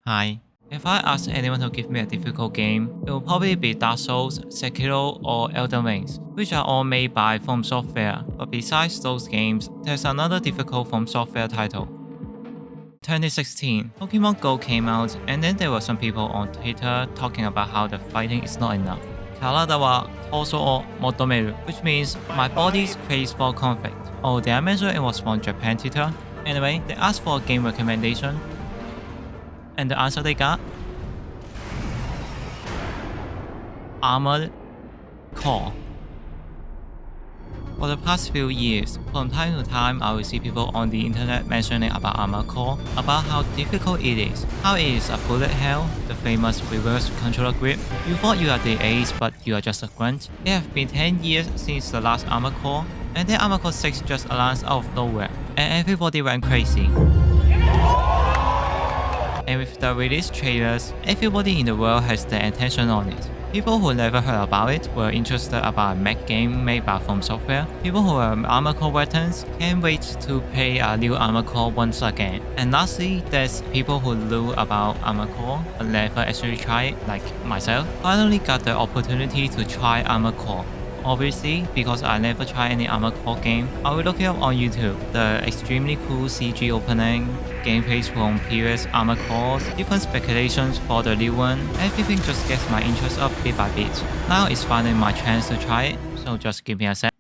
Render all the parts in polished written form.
Hi. If I ask anyone to give me a difficult game, it will probably be Dark Souls, Sekiro, or Elden Rings, which are all made by From Software. But besides those games, there's another difficult From Software title. 2016, Pokemon Go came out, and then there were some people on Twitter talking about how the fighting is not enough. 体は闘争を求める, which means my body's craze for conflict. Oh, did I mention it was from Japan Twitter? Anyway, they asked for a game recommendation, and the answer they got? Armored Core. For the past few years, from time to time I will see people on the internet mentioning about Armored Core, about how difficult it is, how it is a bullet hell, the famous reverse controller grip. You thought you are the ace, but you are just a grunt. It have been 10 years since the last Armored Core, and then Armored Core 6 just announced out of nowhere, and everybody went crazy. And with the release trailers, everybody in the world has their attention on it. People who never heard about it were interested about a mech game made by From Software. People who are Armored Core veterans can't wait to play a new Armored Core once again. And lastly, there's people who knew about Armored Core but never actually tried it, like myself. Finally got the opportunity to try Armored Core. Obviously, because I never tried any Armored Core game, I will look it up on YouTube. The extremely cool CG opening, gameplays from previous Armored Cores, different speculations for the new one, everything just gets my interest up bit by bit. Now it's finally my chance to try it, so just give me a sec.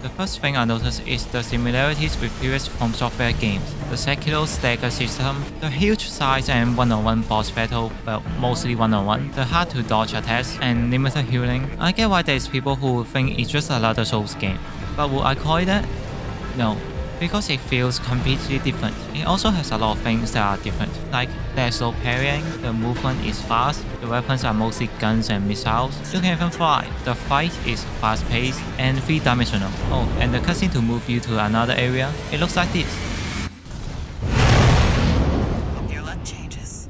The first thing I noticed is the similarities with previous From Software games. The Sekiro stagger system, the huge size and one-on-one boss battle, well, mostly one-on-one, the hard to dodge attacks, and limited healing. I get why there's people who think it's just another Souls game. But would I call it that? No. Because it feels completely different. It also has a lot of things that are different, like there's no parrying, the movement is fast, the weapons are mostly guns and missiles, you can even fly, the fight is fast-paced and 3-dimensional. Oh, and the cutscene to move you to another area, it looks like this. Your luck changes.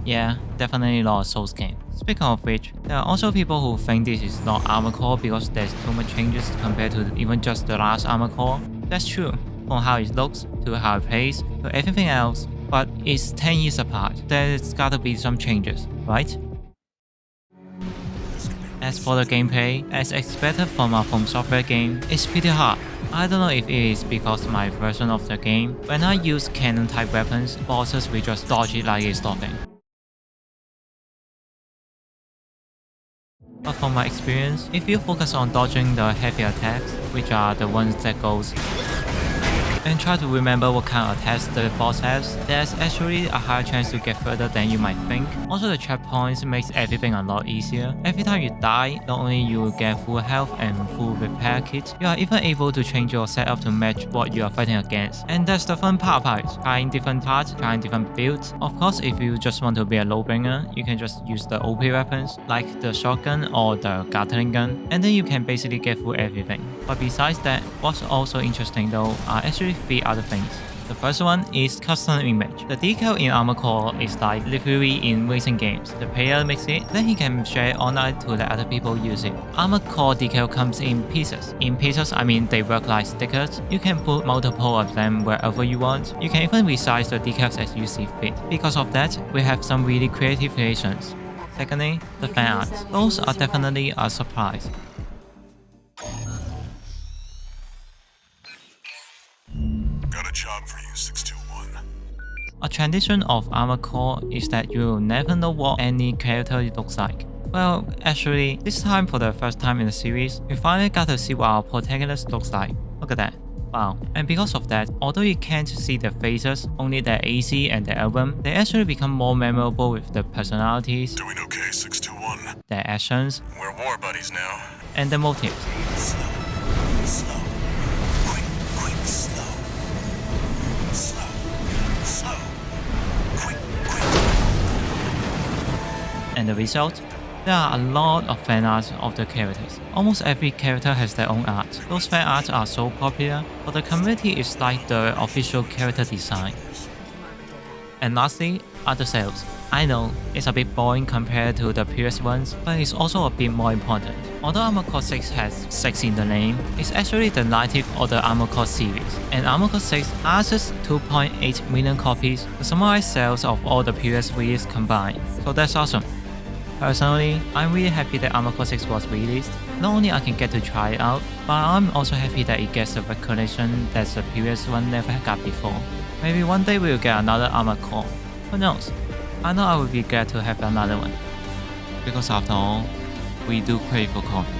Yeah, definitely not a Souls game. Speaking of which, there are also people who think this is not Armored Core because there's too much changes compared to even just the last Armored Core. That's true, from how it looks, to how it plays, to everything else, but it's 10 years apart. There's gotta be some changes, right? As for the gameplay, as expected from a From Software game, it's pretty hard. I don't know if it is because my version of the game, when I use cannon type weapons, bosses will just dodge it like it's nothing. But from my experience, if you focus on dodging the heavy attacks, which are the ones that goes, and try to remember what kind of attacks the boss has, there's actually a higher chance to get further than you might think. Also, the checkpoints makes everything a lot easier. Every time you die, not only you will get full health and full repair kit, you are even able to change your setup to match what you are fighting against. And that's the fun part about it, trying different parts, trying different builds. Of course, if you just want to be a low bringer, you can just use the OP weapons, like the shotgun or the Gatling gun, and then you can basically get through everything. But besides that, what's also interesting though are actually 3 other things. The first one is custom image. The decal in Armored Core is like literally in racing games. The player makes it, then he can share it online to let other people use it. Armored Core decal comes in pieces. In pieces, I mean they work like stickers. You can put multiple of them wherever you want. You can even resize the decals as you see fit. Because of that, we have some really creative creations. Secondly, the fan art. Those are definitely a surprise. Got a job for you, 621. A tradition of Armored Core is that you will never know what any character looks like. Well, actually, this time for the first time in the series, we finally got to see what our protagonist looks like. Look at that. Wow. And because of that, although you can't see their faces, only their AC and their album, they actually become more memorable with their personalities, Doing okay, 621. their actions, We're war buddies now. and their motives. Slow. Slow. Quick, quick, slow. Slow. Slow. Quick, quick. And the result? There are a lot of fan art of the characters. Almost every character has their own art. Those fan arts are so popular, but the community is like the official character design. And lastly, are the sales. I know, it's a bit boring compared to the previous ones, but it's also a bit more important. Although Armored Core 6 has 6 in the name, it's actually the 19th of the Armored Core series, and Armored Core 6 has just 2.8 million copies, the summarized sales of all the previous releases combined, so that's awesome. Personally, I'm really happy that Armored Core 6 was released. Not only I can get to try it out, but I'm also happy that it gets the recognition that the previous one never got before. Maybe one day we'll get another Armored Core. Who knows? I know I will be glad to have another one. Because after all, we do crave for coffee.